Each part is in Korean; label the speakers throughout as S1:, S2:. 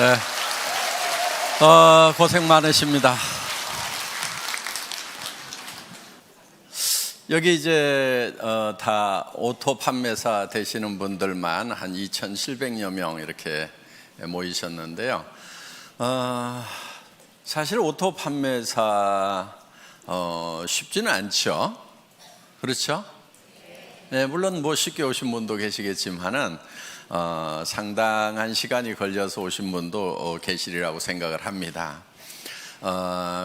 S1: 네. 고생 많으십니다. 여기 이제 다 오토 판매사 되시는 분들만 한 2,700여 명 이렇게 모이셨는데요. 사실 오토 판매사 쉽지는 않죠. 그렇죠? 네, 물론 뭐 쉽게 오신 분도 계시겠지만은 상당한 시간이 걸려서 오신 분도 계시리라고 생각을 합니다.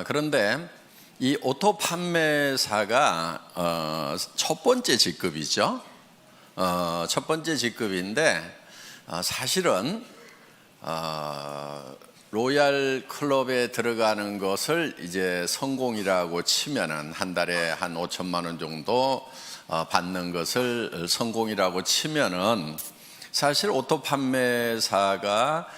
S1: 그런데 이 오토 판매사가 첫 번째 직급이죠. 첫 번째 직급인데 사실은 로얄 클럽에 들어가는 것을 이제 성공이라고 치면은 한 달에 한 5천만 원 정도 받는 것을 성공이라고 치면은 사실 오토 판매사가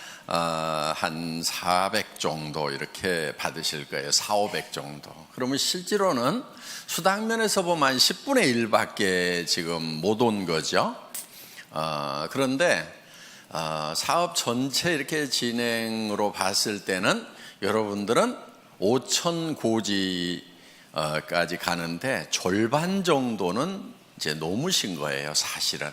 S1: 한 400 정도 이렇게 받으실 거예요. 400, 500 정도. 그러면 실제로는 수당면에서 보면 한 10분의 1밖에 지금 못 온 거죠. 그런데 사업 전체 이렇게 진행으로 봤을 때는 여러분들은 5천 고지까지 가는데 절반 정도는 이제 넘으신 거예요, 사실은.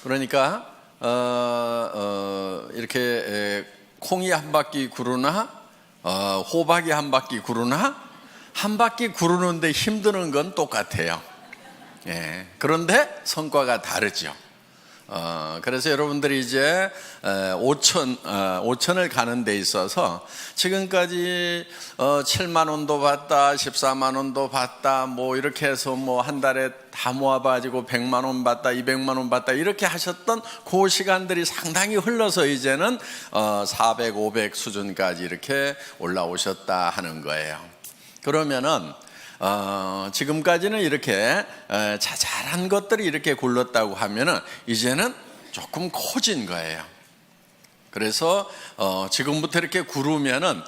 S1: 그러니까 이렇게 콩이 한 바퀴 구르나 호박이 한 바퀴 구르나 한 바퀴 구르는데 힘드는 건 똑같아요. 예, 그런데 성과가 다르죠. 그래서 여러분들이 이제 5천을 가는 데 있어서 지금까지 7만 원도 받다, 14만 원도 받다, 뭐 이렇게 해서 뭐 한 달에 다 모아가지고 100만 원 받다, 200만 원 받다 이렇게 하셨던 그 시간들이 상당히 흘러서 이제는 400, 500 수준까지 이렇게 올라오셨다 하는 거예요. 그러면은 지금까지는 이렇게 자잘한 것들이 이렇게 굴렀다고 하면은 이제는 조금 커진 거예요. 그래서 지금부터 이렇게 구르면은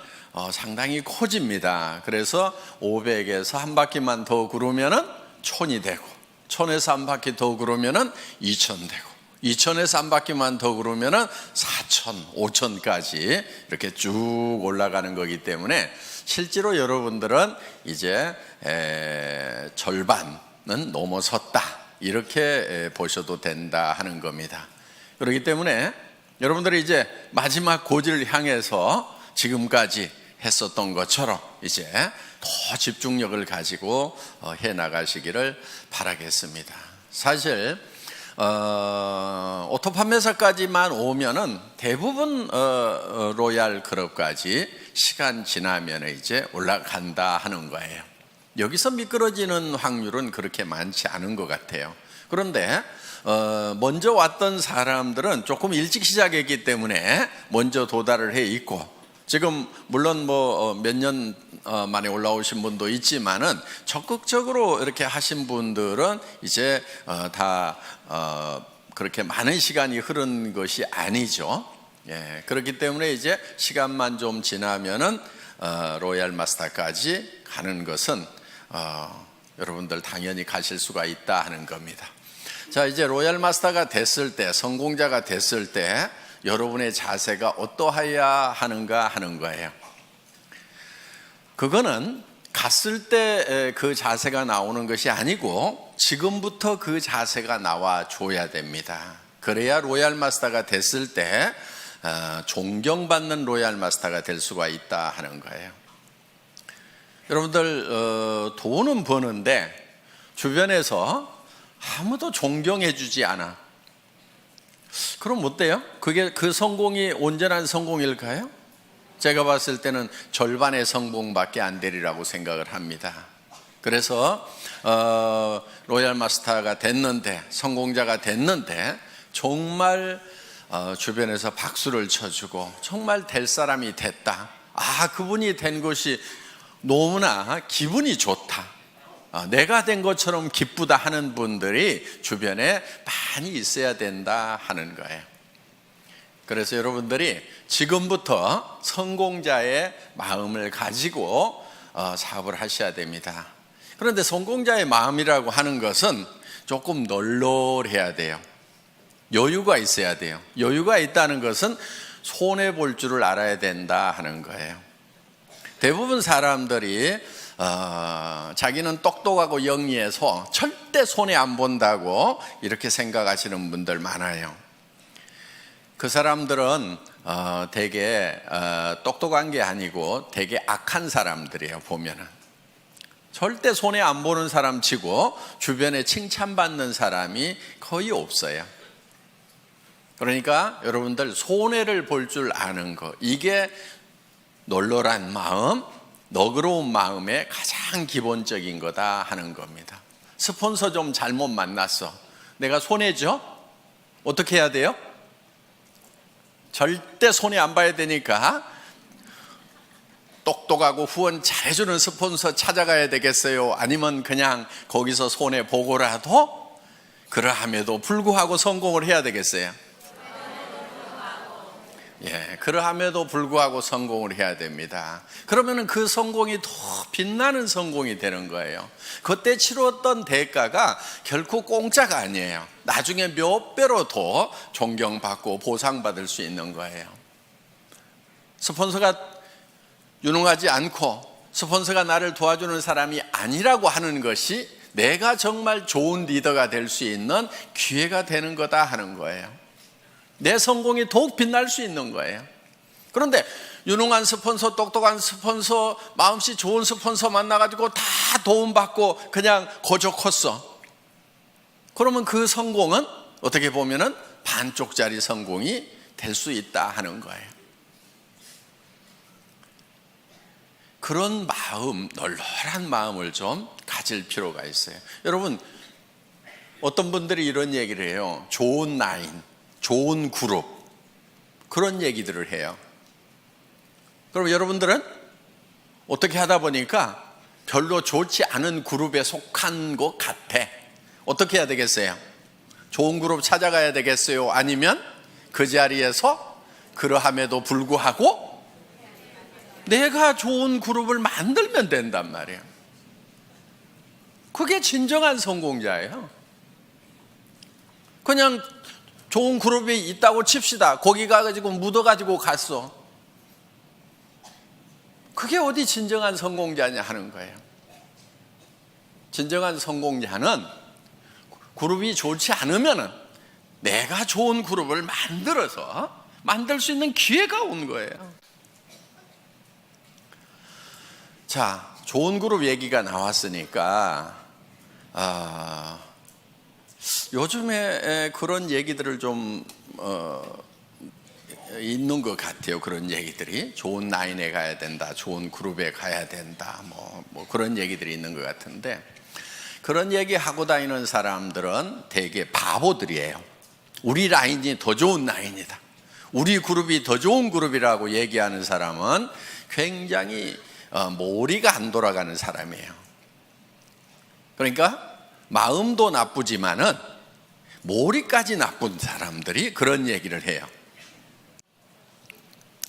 S1: 상당히 커집니다. 그래서 500에서 한 바퀴만 더 구르면은 1000이 되고, 1000에서 한 바퀴 더 구르면은 2000 되고, 2000에서 한 바퀴만 더 구르면은 4000, 5000까지 이렇게 쭉 올라가는 거기 때문에 실제로 여러분들은 이제 절반은 넘어섰다 이렇게 보셔도 된다 하는 겁니다. 그렇기 때문에 여러분들이 이제 마지막 고지를 향해서 지금까지 했었던 것처럼 이제 더 집중력을 가지고 해 나가시기를 바라겠습니다. 사실 오토 판매사까지만 오면은 대부분 로얄 클럽까지 시간 지나면 이제 올라간다 하는 거예요. 여기서 미끄러지는 확률은 그렇게 많지 않은 것 같아요. 그런데 먼저 왔던 사람들은 조금 일찍 시작했기 때문에 먼저 도달을 해 있고, 지금 물론 뭐 몇 년 만에 올라오신 분도 있지만은 적극적으로 이렇게 하신 분들은 이제 다 그렇게 많은 시간이 흐른 것이 아니죠. 예, 그렇기 때문에 이제 시간만 좀 지나면은 로얄 마스터까지 가는 것은 여러분들 당연히 가실 수가 있다 하는 겁니다. 자, 이제 로얄 마스터가 됐을 때, 성공자가 됐을 때 여러분의 자세가 어떠해야 하는가 하는 거예요. 그거는 갔을 때 그 자세가 나오는 것이 아니고 지금부터 그 자세가 나와 줘야 됩니다. 그래야 로얄 마스터가 됐을 때 존경받는 로얄 마스터가 될 수가 있다 하는 거예요. 여러분들 돈은 버는데 주변에서 아무도 존경해 주지 않아. 그럼 어때요? 그게 그 성공이 온전한 성공일까요? 제가 봤을 때는 절반의 성공밖에 안 되리라고 생각을 합니다. 그래서 로얄 마스터가 됐는데, 성공자가 됐는데 정말 주변에서 박수를 쳐주고 정말 될 사람이 됐다, 그분이 된 것이 너무나 기분이 좋다, 내가 된 것처럼 기쁘다 하는 분들이 주변에 많이 있어야 된다 하는 거예요. 그래서 여러분들이 지금부터 성공자의 마음을 가지고 사업을 하셔야 됩니다. 그런데 성공자의 마음이라고 하는 것은 조금 널널해야 돼요. 여유가 있어야 돼요. 여유가 있다는 것은 손해볼 줄을 알아야 된다 하는 거예요. 대부분 사람들이 자기는 똑똑하고 영리해서 절대 손해 안 본다고 이렇게 생각하시는 분들 많아요. 그 사람들은 되게 똑똑한 게 아니고 되게 악한 사람들이에요. 보면은 절대 손해 안 보는 사람 치고 주변에 칭찬받는 사람이 거의 없어요. 그러니까 여러분들 손해를 볼 줄 아는 거, 이게 널널한 마음, 너그러운 마음의 가장 기본적인 거다 하는 겁니다. 스폰서 좀 잘못 만났어. 내가 손해죠? 어떻게 해야 돼요? 절대 손해 안 봐야 되니까 똑똑하고 후원 잘해주는 스폰서 찾아가야 되겠어요? 아니면 그냥 거기서 손해 보고라도 그러함에도 불구하고 성공을 해야 되겠어요? 예, 그러함에도 불구하고 성공을 해야 됩니다. 그러면 그 성공이 더 빛나는 성공이 되는 거예요. 그때 치렀던 대가가 결코 공짜가 아니에요. 나중에 몇 배로 더 존경받고 보상받을 수 있는 거예요. 스폰서가 유능하지 않고 스폰서가 나를 도와주는 사람이 아니라고 하는 것이 내가 정말 좋은 리더가 될 수 있는 기회가 되는 거다 하는 거예요. 내 성공이 더욱 빛날 수 있는 거예요. 그런데 유능한 스폰서, 똑똑한 스폰서, 마음씨 좋은 스폰서 만나가지고 다 도움받고 그냥 거저 컸어. 그러면 그 성공은 어떻게 보면은 반쪽짜리 성공이 될 수 있다 하는 거예요. 그런 마음, 널널한 마음을 좀 가질 필요가 있어요. 여러분, 어떤 분들이 이런 얘기를 해요. 좋은 라인, 좋은 그룹, 그런 얘기들을 해요. 그럼 여러분들은 어떻게 하다 보니까 별로 좋지 않은 그룹에 속한 것 같아. 어떻게 해야 되겠어요? 좋은 그룹 찾아가야 되겠어요? 아니면 그 자리에서 그러함에도 불구하고 내가 좋은 그룹을 만들면 된단 말이에요. 그게 진정한 성공자예요. 그냥 좋은 그룹이 있다고 칩시다. 거기 가가지고 묻어가지고 갔어. 그게 어디 진정한 성공자냐 하는 거예요. 진정한 성공자는 그룹이 좋지 않으면 내가 좋은 그룹을 만들어서 만들 수 있는 기회가 온 거예요. 자, 좋은 그룹 얘기가 나왔으니까 요즘에 그런 얘기들을 좀 있는 것 같아요. 그런 얘기들이 좋은 라인에 가야 된다, 좋은 그룹에 가야 된다, 뭐 그런 얘기들이 있는 것 같은데, 그런 얘기 하고 다니는 사람들은 되게 바보들이에요. 우리 라인이 더 좋은 라인이다, 우리 그룹이 더 좋은 그룹이라고 얘기하는 사람은 굉장히 머리가 안 돌아가는 사람이에요. 그러니까 마음도 나쁘지만은 머리까지 나쁜 사람들이 그런 얘기를 해요.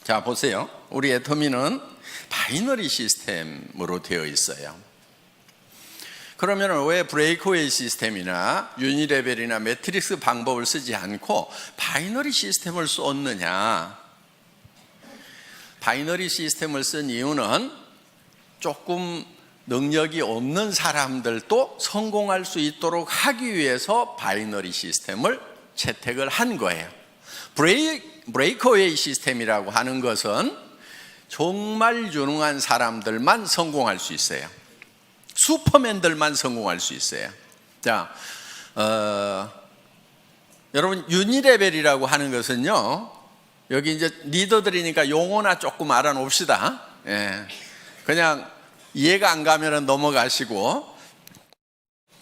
S1: 자, 보세요. 우리 애터미는 바이너리 시스템으로 되어 있어요. 그러면 왜 브레이크웨이 시스템이나 유니레벨이나 매트릭스 방법을 쓰지 않고 바이너리 시스템을 썼느냐? 바이너리 시스템을 쓴 이유는 조금 능력이 없는 사람들도 성공할 수 있도록 하기 위해서 바이너리 시스템을 채택을 한 거예요. 브레이크웨이 시스템이라고 하는 것은 정말 유능한 사람들만 성공할 수 있어요. 슈퍼맨들만 성공할 수 있어요. 자, 여러분, 유니레벨이라고 하는 것은요, 여기 이제 리더들이니까 용어나 조금 알아놓읍시다. 예. 그냥 이해가 안 가면 넘어가시고,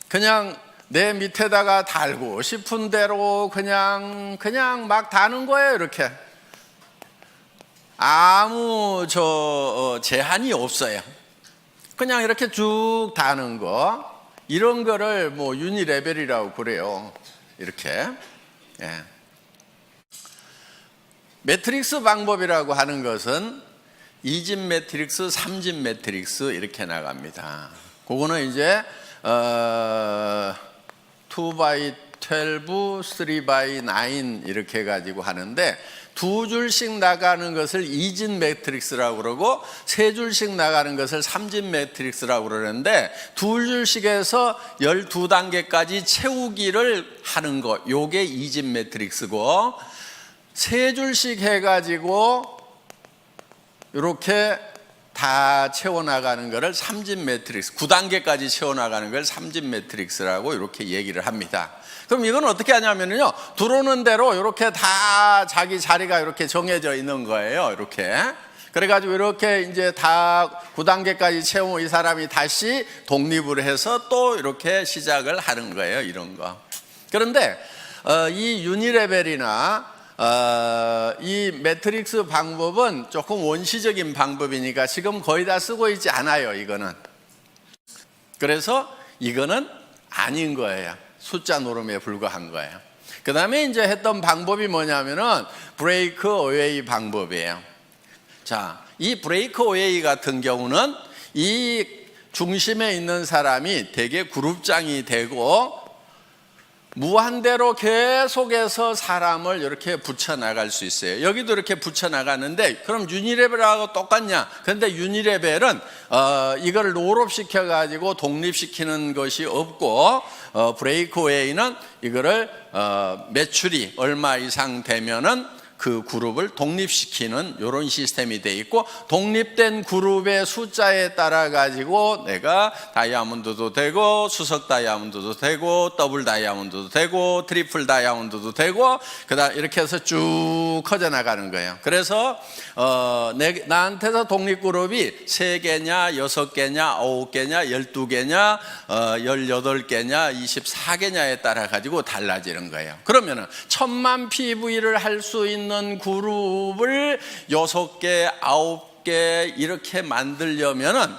S1: 그냥 내 밑에다가 달고 싶은 대로 그냥 막 다는 거예요. 이렇게 아무 제한이 없어요. 그냥 이렇게 쭉 다는 거, 이런 거를 뭐 유니레벨이라고 그래요. 이렇게. 예. 매트릭스 방법이라고 하는 것은 2집 매트릭스, 3집 매트릭스 이렇게 나갑니다. 그거는 이제 2x2, 12, 3x9 이렇게 해가지고 하는데, 두 줄씩 나가는 것을 2진 매트릭스라고 그러고 세 줄씩 나가는 것을 3진 매트릭스라고 그러는데, 두 줄씩에서 12단계까지 채우기를 하는 거, 요게 2진 매트릭스고, 세 줄씩 해가지고 이렇게 다 채워나가는 것을 3진 매트릭스, 9단계까지 채워나가는 걸 3진 매트릭스라고 이렇게 얘기를 합니다. 그럼 이건 어떻게 하냐면요, 들어오는 대로 이렇게 다 자기 자리가 이렇게 정해져 있는 거예요. 이렇게. 그래가지고 이렇게 이제 다 9단계까지 채우면 이 사람이 다시 독립을 해서 또 이렇게 시작을 하는 거예요. 이런 거. 그런데 이 유니레벨이나 이 매트릭스 방법은 조금 원시적인 방법이니까 지금 거의 다 쓰고 있지 않아요. 이거는. 그래서 이거는 아닌 거예요. 숫자 노름에 불과한 거예요. 그 다음에 이제 했던 방법이 뭐냐면은 브레이크 어웨이 방법이에요. 자, 이 브레이크 어웨이 같은 경우는 이 중심에 있는 사람이 되게 그룹장이 되고 무한대로 계속해서 사람을 이렇게 붙여나갈 수 있어요. 여기도 이렇게 붙여나가는데, 그럼 유니레벨하고 똑같냐? 그런데 유니레벨은 이걸 롤업시켜가지고 독립시키는 것이 없고, 브레이크웨이는 이거를 매출이 얼마 이상 되면은 그 그룹을 독립시키는 이런 시스템이 돼 있고, 독립된 그룹의 숫자에 따라 가지고 내가 다이아몬드도 되고 수석 다이아몬드도 되고 더블 다이아몬드도 되고 트리플 다이아몬드도 되고, 그다음 이렇게 해서 쭉 커져 나가는 거예요. 그래서 나한테서 독립 그룹이 3개냐 6개냐 9개냐 12개냐 18개냐 24개냐에 따라 가지고 달라지는 거예요. 그러면은 1000만 PV를 할 수 있는 그룹을 6개, 9개 이렇게 만들려면은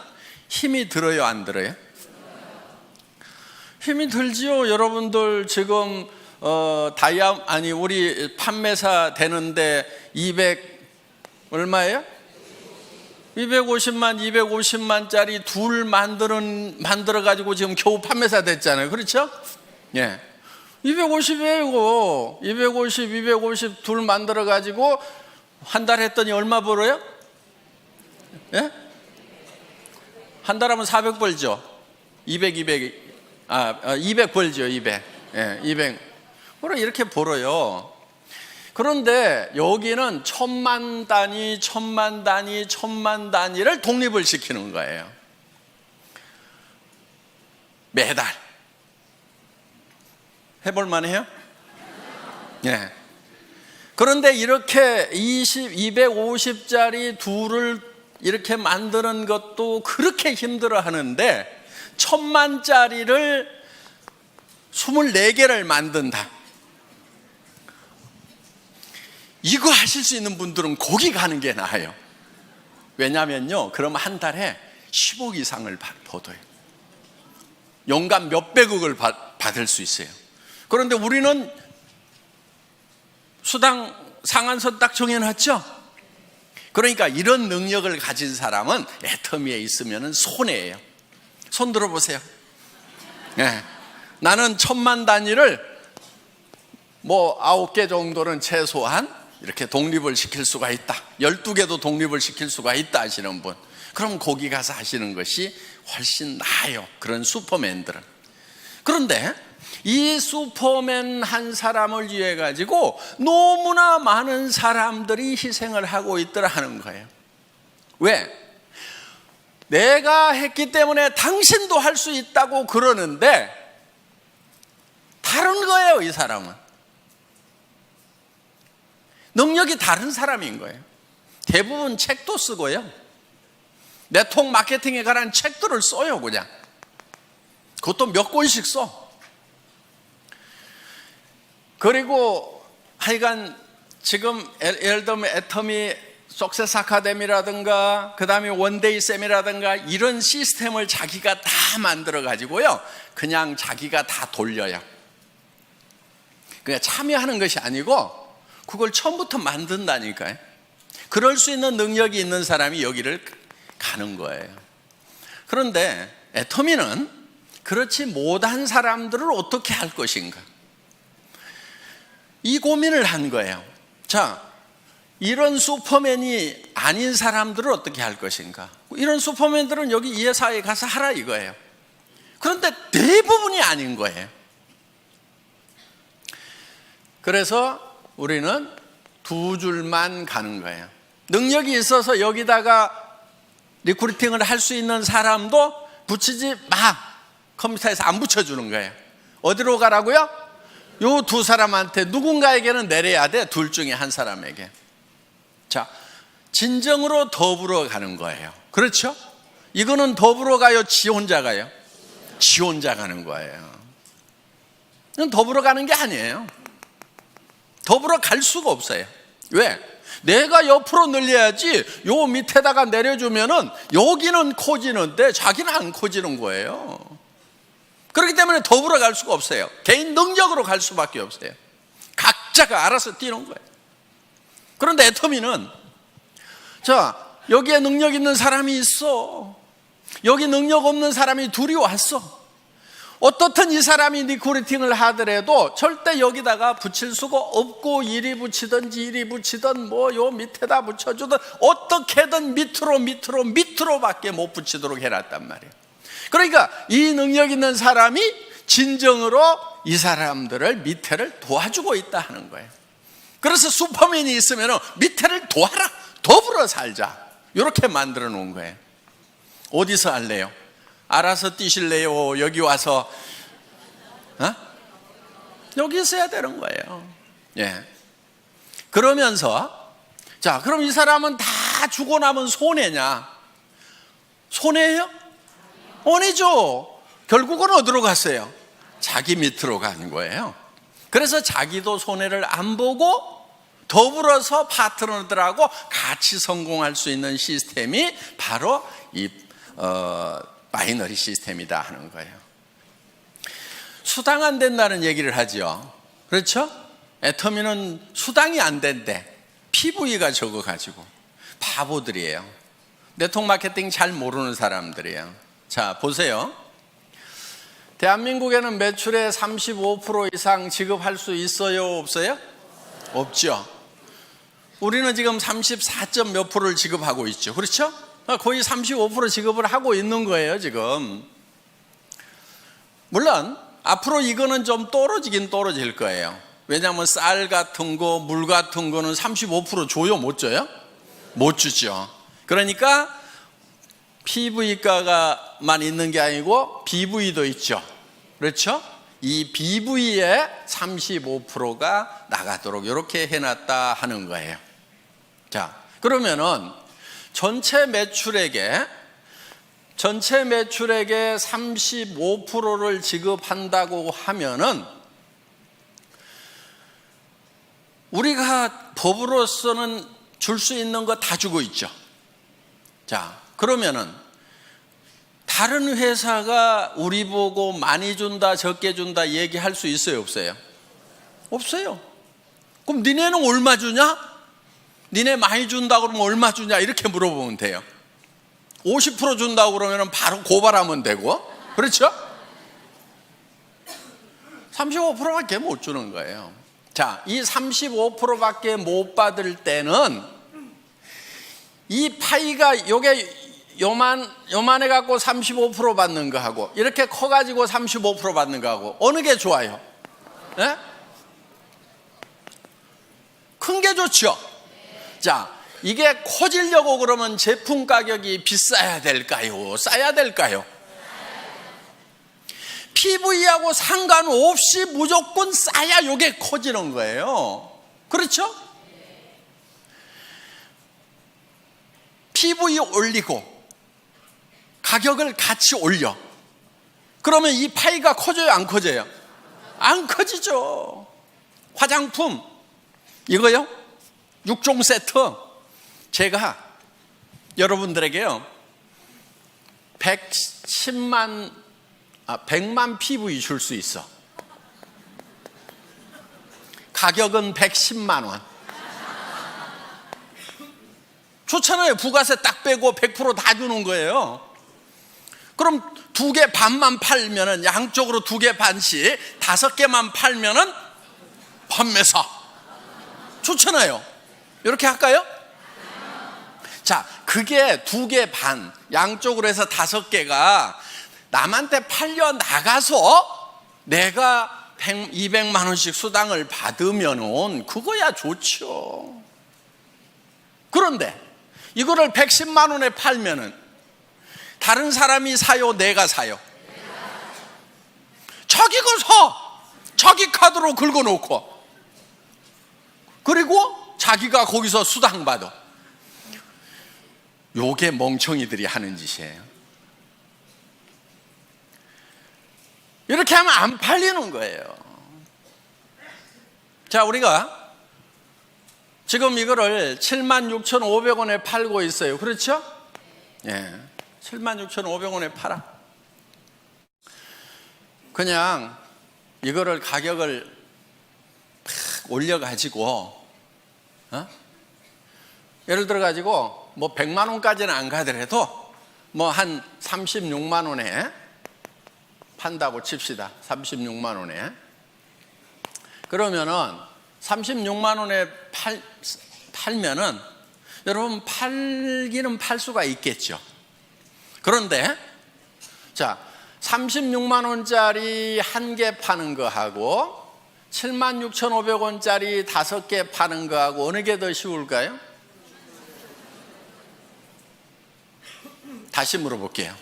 S1: 힘이 들어요, 안 들어요? 힘이 들지요. 여러분들 지금 우리 판매사 되는데 200 얼마예요? 250만짜리 둘 만들어 가지고 지금 겨우 판매사 됐잖아요. 그렇죠? 예. 250이에요, 이거. 250 둘 만들어 가지고 한 달 했더니 얼마 벌어요? 예? 한 달 하면 400 벌죠. 200 벌죠, 200. 예, 200. 그래, 이렇게 벌어요. 그런데 여기는 1000만 단위, 1000만 단위를 독립을 시키는 거예요. 매달. 해볼만 해요? 네. 그런데 이렇게 250짜리 둘을 이렇게 만드는 것도 그렇게 힘들어 하는데, 1000만짜리를 24개를 만든다. 이거 하실 수 있는 분들은 거기 가는 게 나아요. 왜냐면요, 그럼 한 달에 10억 이상을 벌어요. 연간 몇백억을 받을 수 있어요. 그런데 우리는 수당 상한선 딱 정해놨죠. 그러니까 이런 능력을 가진 사람은 애터미에 있으면 손해예요. 손 들어보세요. 네. 나는 1000만 단위를 9개 정도는 최소한 이렇게 독립을 시킬 수가 있다. 12개도 독립을 시킬 수가 있다 하시는 분, 그럼 거기 가서 하시는 것이 훨씬 나아요. 그런 슈퍼맨들은. 그런데 이 슈퍼맨 한 사람을 위해 가지고 너무나 많은 사람들이 희생을 하고 있더라 하는 거예요. 왜? 내가 했기 때문에 당신도 할 수 있다고 그러는데 다른 거예요. 이 사람은 능력이 다른 사람인 거예요. 대부분 책도 쓰고요, 네트워크 마케팅에 관한 책들을 써요. 그냥 그것도 몇 권씩 써. 그리고 하여간 지금 예를 들면 애터미 석세스 아카데미라든가 그 다음에 원데이 쌤이라든가 이런 시스템을 자기가 다 만들어 가지고요, 그냥 자기가 다 돌려요. 그냥 참여하는 것이 아니고 그걸 처음부터 만든다니까요. 그럴 수 있는 능력이 있는 사람이 여기를 가는 거예요. 그런데 애터미는 그렇지 못한 사람들을 어떻게 할 것인가? 이 고민을 한 거예요. 자, 이런 슈퍼맨이 아닌 사람들은 어떻게 할 것인가? 이런 슈퍼맨들은 여기 이 회사에 가서 하라 이거예요. 그런데 대부분이 아닌 거예요. 그래서 우리는 두 줄만 가는 거예요. 능력이 있어서 여기다가 리크루팅을 할 수 있는 사람도 붙이지 마. 컴퓨터에서 안 붙여주는 거예요. 어디로 가라고요? 요 두 사람한테 누군가에게는 내려야 돼. 둘 중에 한 사람에게. 자, 진정으로 더불어 가는 거예요. 그렇죠? 이거는 더불어 가요? 지 혼자 가요? 지 혼자 가는 거예요. 이건 더불어 가는 게 아니에요. 더불어 갈 수가 없어요. 왜? 내가 옆으로 늘려야지 요 밑에다가 내려주면은 여기는 커지는데 자기는 안 커지는 거예요. 그렇기 때문에 더불어 갈 수가 없어요. 개인 능력으로 갈 수밖에 없어요. 각자가 알아서 뛰는 거예요. 그런데 애터미는 자, 여기에 능력 있는 사람이 있어. 여기 능력 없는 사람이 둘이 왔어. 어떻든 이 사람이 리크루팅을 하더라도 절대 여기다가 붙일 수가 없고 이리 붙이든지 이리 붙이든 뭐 요 밑에다 붙여주든 어떻게든 밑으로밖에 못 붙이도록 해놨단 말이에요. 그러니까 이 능력 있는 사람이 진정으로 이 사람들을 밑에를 도와주고 있다 하는 거예요. 그래서 슈퍼맨이 있으면 밑에를 도와라, 더불어 살자, 이렇게 만들어 놓은 거예요. 어디서 할래요? 알아서 뛰실래요? 여기 와서 여기 있어야 되는 거예요. 예. 그러면서 자, 그럼 이 사람은 다 주고 나면 손해냐? 손해예요? 아니죠. 결국은 어디로 갔어요? 자기 밑으로 가는 거예요. 그래서 자기도 손해를 안 보고 더불어서 파트너들하고 같이 성공할 수 있는 시스템이 바로 이 바이너리 시스템이다 하는 거예요. 수당 안 된다는 얘기를 하죠. 그렇죠? 애터미는 수당이 안 된대. PV가 적어가지고. 바보들이에요. 네트워크 마케팅 잘 모르는 사람들이에요. 자, 보세요. 대한민국에는 매출의 35% 이상 지급할 수 있어요? 없어요? 없죠. 우리는 지금 34점 몇 프로를 지급하고 있죠. 그렇죠? 거의 35% 지급을 하고 있는 거예요, 지금. 물론 앞으로 이거는 좀 떨어지긴 떨어질 거예요. 왜냐하면 쌀 같은 거, 물 같은 거는 35% 줘요? 못 줘요? 못 주죠. 그러니까 PV가만 있는 게 아니고 BV도 있죠. 그렇죠? 이 BV에 35%가 나가도록 이렇게 해놨다 하는 거예요. 자, 그러면은 전체 매출액의 35%를 지급한다고 하면은 우리가 법으로서는 줄 수 있는 거 다 주고 있죠. 자, 그러면은 다른 회사가 우리 보고 많이 준다, 적게 준다 얘기할 수 있어요, 없어요? 없어요. 그럼 니네는 얼마 주냐? 니네 많이 준다 그러면 얼마 주냐? 이렇게 물어보면 돼요. 50% 준다고 그러면 바로 고발하면 되고, 그렇죠? 35%밖에 못 주는 거예요. 자, 이 35%밖에 못 받을 때는 이 파이가 요만해 갖고 35% 받는 거 하고 이렇게 커 가지고 35% 받는 거 하고 어느 게 좋아요? 네? 큰 게 좋죠. 자, 이게 커지려고 그러면 제품 가격이 비싸야 될까요? 싸야 될까요? PV하고 상관없이 무조건 싸야 이게 커지는 거예요. 그렇죠? PV 올리고 가격을 같이 올려. 그러면 이 파이가 커져요? 안 커져요? 안 커지죠. 화장품 이거요? 6종 세트 제가 여러분들에게요 100만 PV 줄 수 있어. 가격은 110만 원. 좋잖아요. 부가세 딱 빼고 100% 다 주는 거예요. 그럼 2개 반만 팔면은 양쪽으로 2개 반씩 5개만 팔면은 판매사. 좋잖아요. 이렇게 할까요? 자, 그게 2개 반, 양쪽으로 해서 5개가 남한테 팔려 나가서 내가 200만 원씩 수당을 받으면은 그거야 좋죠. 그런데 이거를 110만 원에 팔면은 다른 사람이 사요, 내가 사요? 자기 거 사. 자기 카드로 긁어놓고 그리고 자기가 거기서 수당 받아. 요게 멍청이들이 하는 짓이에요. 이렇게 하면 안 팔리는 거예요. 자, 우리가 지금 이거를 76,500원에 팔고 있어요. 그렇죠? 예. 76,500원에 팔아. 그냥 이거를 가격을 팍 올려가지고, 예를 들어가지고, 뭐 100만 원까지는 안 가더라도, 뭐 한 36만 원에 판다고 칩시다. 36만 원에. 그러면은 36만 원에 팔면은 여러분 팔기는 팔 수가 있겠죠. 그런데 자, 36만 원짜리 1개 파는 거하고 76,500원짜리 5개 파는 거하고 어느 게 더 쉬울까요? 다시 물어볼게요.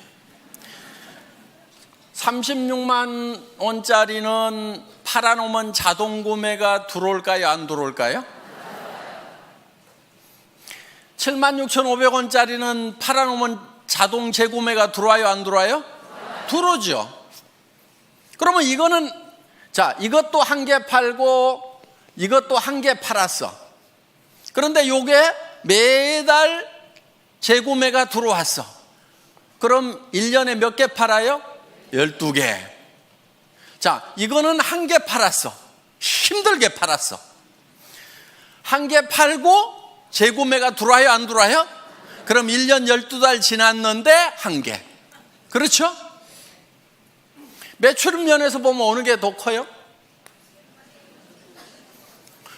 S1: 36만 원짜리는 팔아놓으면 자동 구매가 들어올까요? 안 들어올까요? 76,500원짜리는 팔아놓으면 자동 재구매가 들어와요? 안 들어와요? 들어오죠. 그러면 이거는, 자, 이것도 1개 팔고 이것도 1개 팔았어. 그런데 요게 매달 재구매가 들어왔어. 그럼 1년에 몇 개 팔아요? 12개. 자, 이거는 1개 팔았어. 힘들게 팔았어. 1개 팔고 재구매가 들어와요? 안 들어와요? 그럼 1년 12달 지났는데 1개. 그렇죠? 매출 면에서 보면 어느 게 더 커요?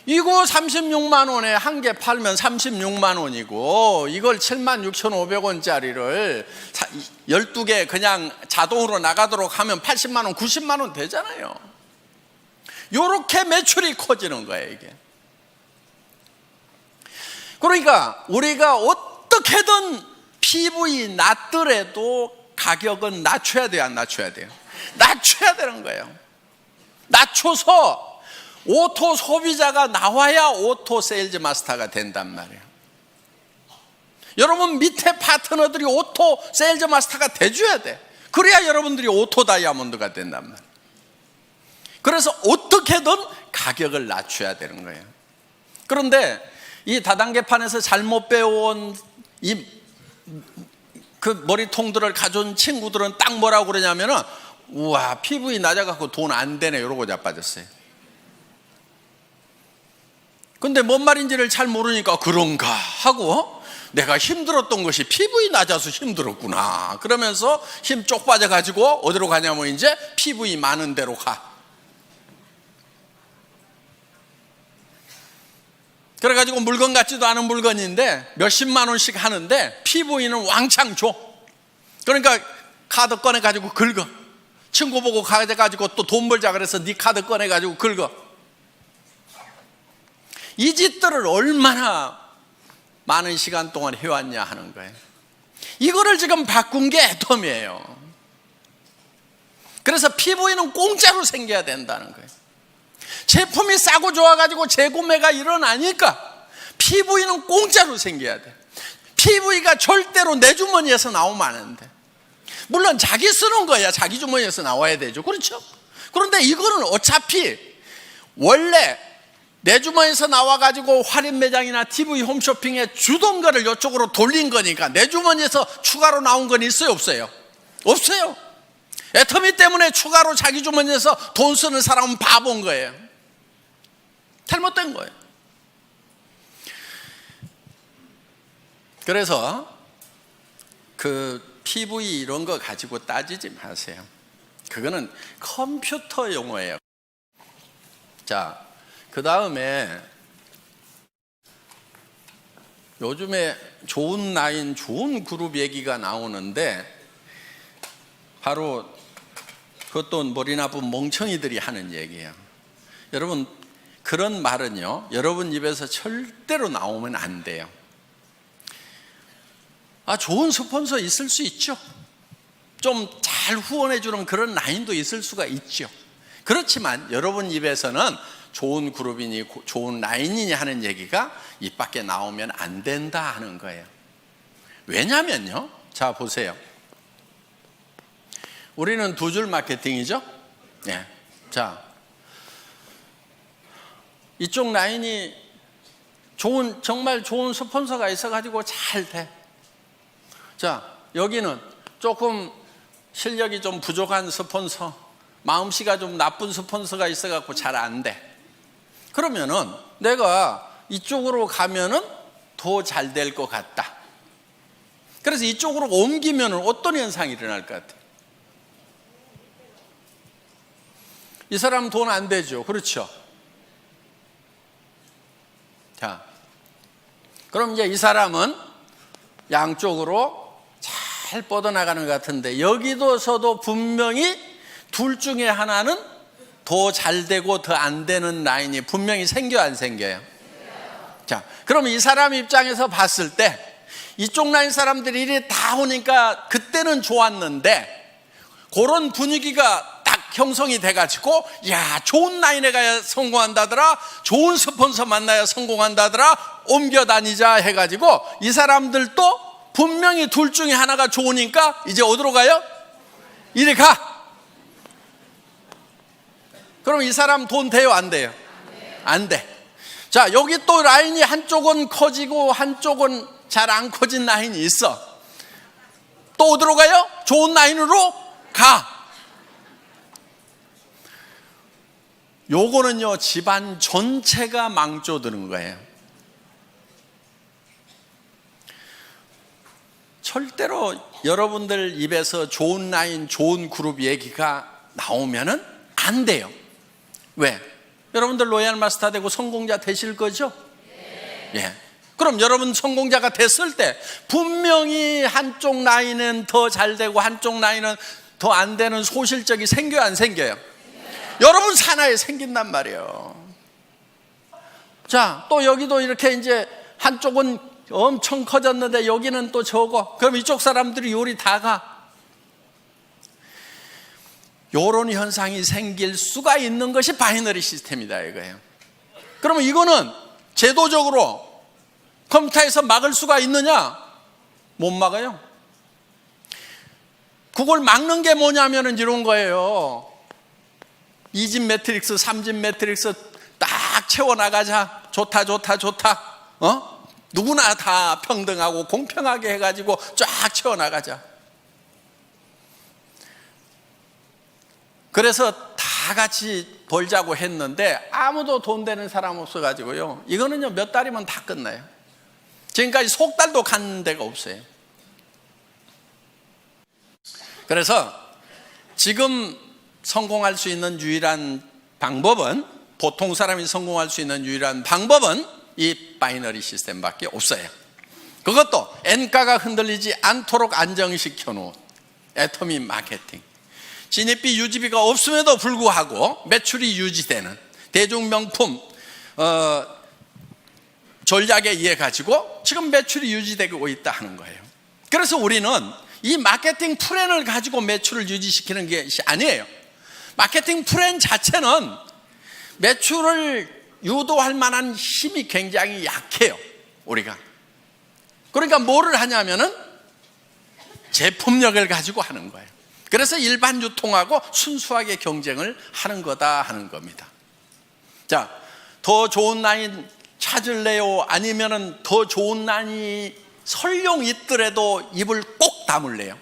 S1: 이거 36만 원에 1개 팔면 36만 원이고 이걸 76,500원짜리를 12개 그냥 자동으로 나가도록 하면 80만 원, 90만 원 되잖아요. 이렇게 매출이 커지는 거예요, 이게. 그러니까 우리가 어떻게든 PV 낮더라도 가격은 낮춰야 돼요, 안 낮춰야 돼요? 낮춰야 되는 거예요. 낮춰서 오토 소비자가 나와야 오토 세일즈 마스터가 된단 말이에요. 여러분 밑에 파트너들이 오토 세일즈 마스터가 돼줘야 돼. 그래야 여러분들이 오토 다이아몬드가 된단 말이에요. 그래서 어떻게든 가격을 낮춰야 되는 거예요. 그런데 이 다단계판에서 잘못 배워온 그 머리통들을 가져온 친구들은 딱 뭐라고 그러냐면은 우와, PV 낮아갖고 돈 안 되네 이러고 자빠졌어요. 근데 뭔 말인지를 잘 모르니까 그런가 하고 내가 힘들었던 것이 PV 낮아서 힘들었구나 그러면서 힘 쪽 빠져가지고 어디로 가냐면 이제 PV 많은 데로 가. 그래가지고 물건 같지도 않은 물건인데 몇십만 원씩 하는데 PV는 왕창 줘. 그러니까 카드 꺼내가지고 긁어. 친구 보고 가져가지고 또 돈 벌자 그래서 네 카드 꺼내가지고 긁어. 이 짓들을 얼마나 많은 시간 동안 해왔냐 하는 거예요. 이거를 지금 바꾼 게 애텀이에요. 그래서 PV는 공짜로 생겨야 된다는 거예요. 제품이 싸고 좋아가지고 재구매가 일어나니까 PV는 공짜로 생겨야 돼. PV가 절대로 내 주머니에서 나오면 안 돼. 물론 자기 쓰는 거야 자기 주머니에서 나와야 되죠. 그렇죠? 그런데 이거는 어차피 원래 내 주머니에서 나와가지고 할인 매장이나 TV 홈쇼핑에 주던 거를 이쪽으로 돌린 거니까 내 주머니에서 추가로 나온 건 있어요? 없어요? 없어요. 애터미 때문에 추가로 자기 주머니에서 돈 쓰는 사람은 바본 거예요. 잘못된 거예요. 그래서 그 PV 이런 거 가지고 따지지 마세요. 그거는 컴퓨터 용어예요. 자, 그 다음에 요즘에 좋은 라인, 좋은 그룹 얘기가 나오는데 바로 그것도 머리 나쁜 멍청이들이 하는 얘기예요. 여러분, 그런 말은요, 여러분 입에서 절대로 나오면 안 돼요. 좋은 스폰서 있을 수 있죠. 좀 잘 후원해주는 그런 라인도 있을 수가 있죠. 그렇지만 여러분 입에서는 좋은 그룹이니 좋은 라인이니 하는 얘기가 입 밖에 나오면 안 된다 하는 거예요. 왜냐면요, 자 보세요. 우리는 두 줄 마케팅이죠. 네. 자, 이쪽 라인이 정말 좋은 스폰서가 있어가지고 잘 돼. 자, 여기는 조금 실력이 좀 부족한 스폰서, 마음씨가 좀 나쁜 스폰서가 있어갖고 잘 안 돼. 그러면은 내가 이쪽으로 가면은 더 잘 될 것 같다. 그래서 이쪽으로 옮기면은 어떤 현상이 일어날 것 같아요? 이 사람 돈 안 되죠. 그렇죠? 자, 그럼 이제 이 사람은 양쪽으로 잘 뻗어나가는 것 같은데 여기서도 분명히 둘 중에 하나는 더 잘 되고 더 안 되는 라인이 분명히 생겨요, 안 생겨요? 자, 그럼 이 사람 입장에서 봤을 때 이쪽 라인 사람들이 이리 다 오니까 그때는 좋았는데 그런 분위기가 딱 형성이 돼가지고 야, 좋은 라인에 가야 성공한다더라, 좋은 스폰서 만나야 성공한다더라, 옮겨 다니자 해가지고 이 사람들도 분명히 둘 중에 하나가 좋으니까 이제 어디로 가요? 이리 가. 그럼 이 사람 돈 돼요, 안 돼요? 안 돼. 자, 여기 또 라인이 한쪽은 커지고 한쪽은 잘 안 커진 라인이 있어. 또 어디로 가요? 좋은 라인으로 가. 요거는요, 집안 전체가 망조드는 거예요. 절대로 여러분들 입에서 좋은 라인, 좋은 그룹 얘기가 나오면은 안 돼요. 왜? 여러분들 로얄 마스터 되고 성공자 되실 거죠? 예. 그럼 여러분 성공자가 됐을 때 분명히 한쪽 라인은 더 잘 되고 한쪽 라인은 더 안 되는 소실적이 생겨요, 안 생겨요? 여러분 산하에 생긴단 말이에요. 자, 또 여기도 이렇게 이제 한쪽은 엄청 커졌는데 여기는 또 적어. 그럼 이쪽 사람들이 요리 다 가. 요런 현상이 생길 수가 있는 것이 바이너리 시스템이다 이거예요. 그러면 이거는 제도적으로 컴퓨터에서 막을 수가 있느냐? 못 막아요. 그걸 막는 게 뭐냐면은 이런 거예요. 2집 매트릭스, 3집 매트릭스 딱 채워나가자. 좋다. 누구나 다 평등하고 공평하게 해가지고 쫙 채워나가자. 그래서 다 같이 벌자고 했는데 아무도 돈 되는 사람 없어가지고요. 이거는요, 몇 달이면 다 끝나요. 지금까지 석 달도 간 데가 없어요. 그래서 지금 성공할 수 있는 유일한 방법은, 보통 사람이 성공할 수 있는 유일한 방법은 이 바이너리 시스템밖에 없어요. 그것도 N가가 흔들리지 않도록 안정시켜 놓은 애터미 마케팅. 진입비 유지비가 없음에도 불구하고 매출이 유지되는 대중명품 전략에 의해 가지고 지금 매출이 유지되고 있다 하는 거예요. 그래서 우리는 이 마케팅 플랜을 가지고 매출을 유지시키는 것이 아니에요. 마케팅 플랜 자체는 매출을 유도할 만한 힘이 굉장히 약해요, 우리가. 그러니까 뭐를 하냐면은 제품력을 가지고 하는 거예요. 그래서 일반 유통하고 순수하게 경쟁을 하는 거다 하는 겁니다. 자, 더 좋은 라인 찾을래요? 아니면은 더 좋은 라인이 설령 있더라도 입을 꼭 다물래요?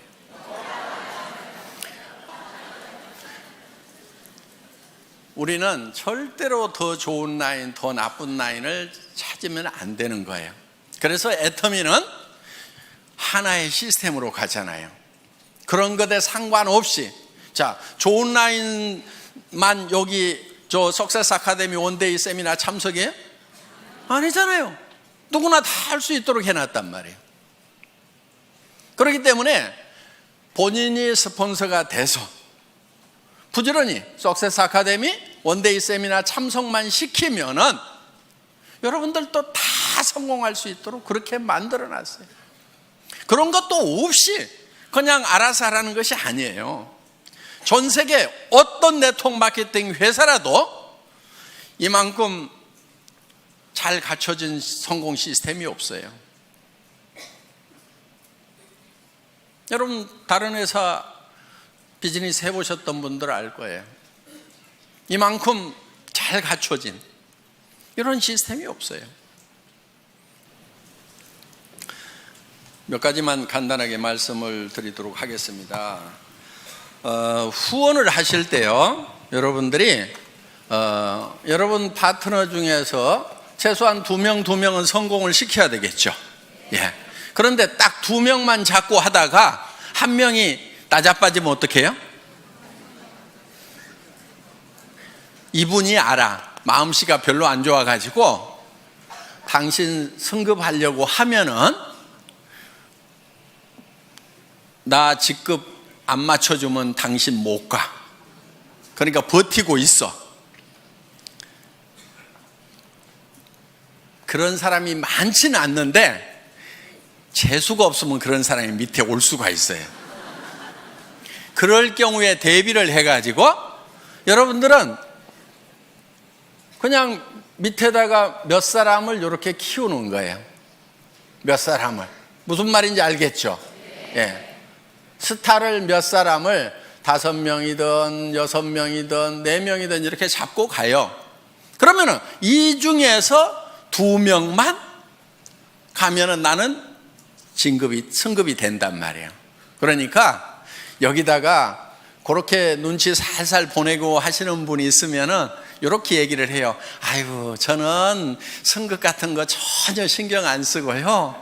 S1: 우리는 절대로 더 좋은 라인, 더 나쁜 라인을 찾으면 안 되는 거예요. 그래서 애터미는 하나의 시스템으로 가잖아요. 그런 것에 상관없이, 자, 좋은 라인만 여기 저 석세스 아카데미 원데이 세미나 참석이에요? 아니잖아요. 누구나 다 할 수 있도록 해놨단 말이에요. 그렇기 때문에 본인이 스폰서가 돼서 부지런히 석세스 아카데미 원데이 세미나 참석만 시키면은 여러분들도 다 성공할 수 있도록 그렇게 만들어 놨어요. 그런 것도 없이 그냥 알아서 하라는 것이 아니에요. 전 세계 어떤 네트워크 마케팅 회사라도 이만큼 잘 갖춰진 성공 시스템이 없어요. 여러분 다른 회사 비즈니스 해보셨던 분들 알 거예요. 이만큼 잘 갖춰진 이런 시스템이 없어요. 몇 가지만 간단하게 말씀을 드리도록 하겠습니다. 후원을 하실 때요, 여러분들이 여러분 파트너 중에서 최소한 2명은 성공을 시켜야 되겠죠. 예. 그런데 딱 2명만 잡고 하다가 1명이 나자빠지면 어떡해요? 이분이 알아. 마음씨가 별로 안 좋아가지고 당신 승급하려고 하면은 나 직급 안 맞춰주면 당신 못 가. 그러니까 버티고 있어. 그런 사람이 많지는 않는데 재수가 없으면 그런 사람이 밑에 올 수가 있어요. 그럴 경우에 대비를 해가지고 여러분들은 그냥 밑에다가 몇 사람을 이렇게 키우는 거예요. 몇 사람을. 무슨 말인지 알겠죠? 예. 스타를 몇 사람을 5명이든 6명이든 4명이든 이렇게 잡고 가요. 그러면은 이 중에서 2명만 가면은 나는 승급이 된단 말이에요. 그러니까 여기다가 그렇게 눈치 살살 보내고 하시는 분이 있으면은 이렇게 얘기를 해요. 아이고, 저는 승급 같은 거 전혀 신경 안 쓰고요.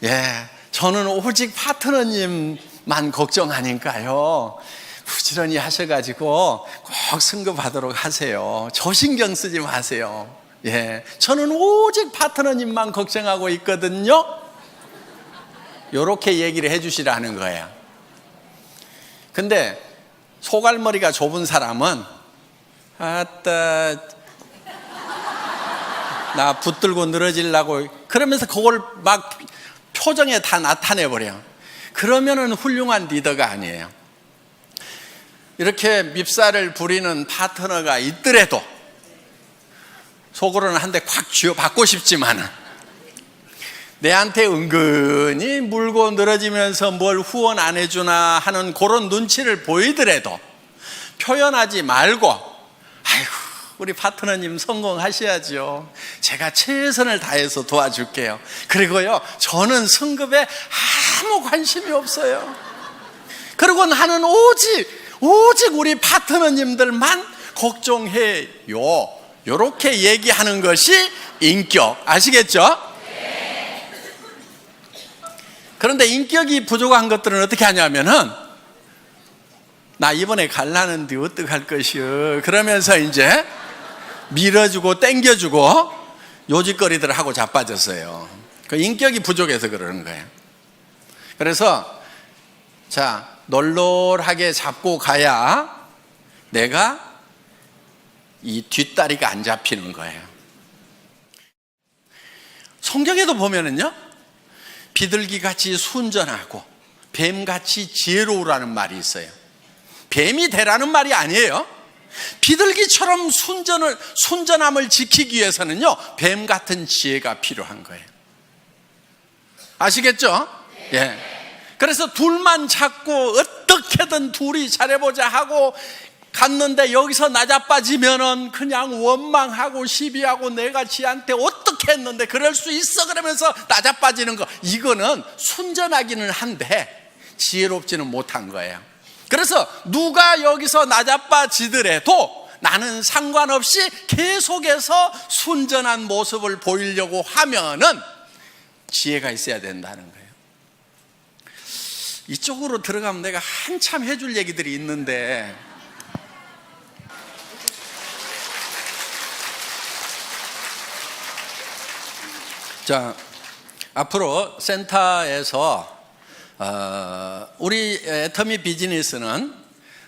S1: 예, 저는 오직 파트너님만 걱정하니까요. 부지런히 하셔가지고 꼭 승급하도록 하세요. 저 신경 쓰지 마세요. 예, 저는 오직 파트너님만 걱정하고 있거든요. 이렇게 얘기를 해주시라는 거예요. 근데 소갈머리가 좁은 사람은 아따 나 붙들고 늘어지려고 그러면서 그걸 막 표정에 다 나타내버려. 그러면은 훌륭한 리더가 아니에요. 이렇게 밉살을 부리는 파트너가 있더라도 속으로는 한 대 콱 쥐어받고 싶지만은 내한테 은근히 물고 늘어지면서 뭘 후원 안 해주나 하는 그런 눈치를 보이더라도 표현하지 말고 아이고 우리 파트너님 성공하셔야죠. 제가 최선을 다해서 도와줄게요. 그리고요 저는 승급에 아무 관심이 없어요. 그리고 나는 오직 우리 파트너님들만 걱정해요. 이렇게 얘기하는 것이 인격. 아시겠죠? 그런데 인격이 부족한 것들은 어떻게 하냐면은 나 이번에 갈라는데 어떡할 것이요 그러면서 이제 밀어주고 땡겨주고 요짓거리들 하고 자빠졌어요. 그 인격이 부족해서 그러는 거예요. 그래서 자 널널하게 잡고 가야 내가 이 뒷다리가 안 잡히는 거예요. 성경에도 보면은요 비둘기같이 순전하고 뱀같이 지혜로우라는 말이 있어요. 뱀이 되라는 말이 아니에요. 비둘기처럼 순전함을 지키기 위해서는요 뱀 같은 지혜가 필요한 거예요. 아시겠죠? 예. 그래서 둘만 찾고 어떻게든 둘이 잘해보자 하고 갔는데 여기서 나자빠지면은 그냥 원망하고 시비하고 내가 지한테 어떻게 했는데 그럴 수 있어 그러면서 나자빠지는 거, 이거는 순전하기는 한데 지혜롭지는 못한 거예요. 그래서 누가 여기서 나자빠지더라도 나는 상관없이 계속해서 순전한 모습을 보이려고 하면은 지혜가 있어야 된다는 거예요. 이쪽으로 들어가면 내가 한참 해줄 얘기들이 있는데 자, 앞으로 센터에서 우리 애터미 비즈니스는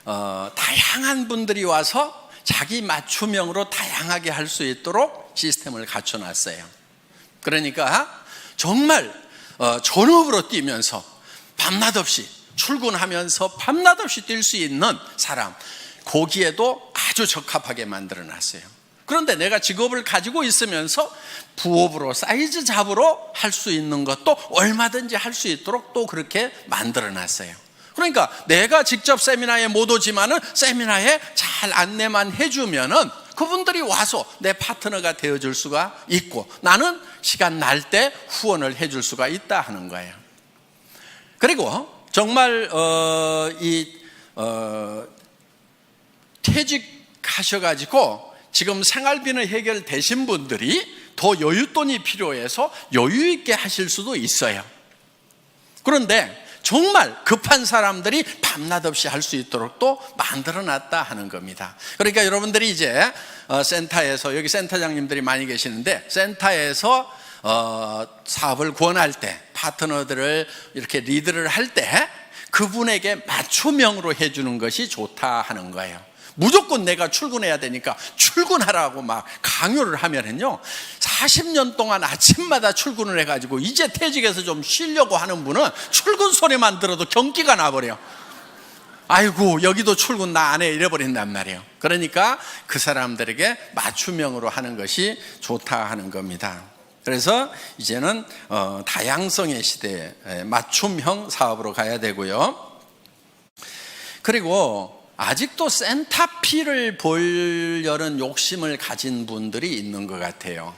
S1: 다양한 분들이 와서 자기 맞춤형으로 다양하게 할 수 있도록 시스템을 갖춰놨어요. 그러니까 정말 전업으로 뛰면서 밤낮 없이 출근하면서 밤낮 없이 뛸 수 있는 사람, 거기에도 아주 적합하게 만들어놨어요. 그런데 내가 직업을 가지고 있으면서 부업으로 사이즈 잡으로 할 수 있는 것도 얼마든지 할 수 있도록 또 그렇게 만들어놨어요. 그러니까 내가 직접 세미나에 못 오지만은 세미나에 잘 안내만 해주면은 그분들이 와서 내 파트너가 되어줄 수가 있고, 나는 시간 날 때 후원을 해줄 수가 있다 하는 거예요. 그리고 정말 퇴직하셔가지고 지금 생활비는 해결되신 분들이 더 여윳돈이 필요해서 여유 있게 하실 수도 있어요. 그런데 정말 급한 사람들이 밤낮 없이 할 수 있도록 또 만들어놨다 하는 겁니다. 그러니까 여러분들이 이제 센터에서, 여기 센터장님들이 많이 계시는데, 센터에서 사업을 권할 때, 파트너들을 이렇게 리드를 할 때 그분에게 맞춤형으로 해주는 것이 좋다 하는 거예요. 무조건 내가 출근해야 되니까 출근하라고 막 강요를 하면은요, 40년 동안 아침마다 출근을 해가지고 이제 퇴직해서 좀 쉬려고 하는 분은 출근 소리만 들어도 경기가 나버려. 아이고, 여기도 출근 나 안 해, 이래버린단 말이에요. 그러니까 그 사람들에게 맞춤형으로 하는 것이 좋다 하는 겁니다. 그래서 이제는 다양성의 시대에 맞춤형 사업으로 가야 되고요. 그리고 아직도 센터피를 보려는 욕심을 가진 분들이 있는 것 같아요.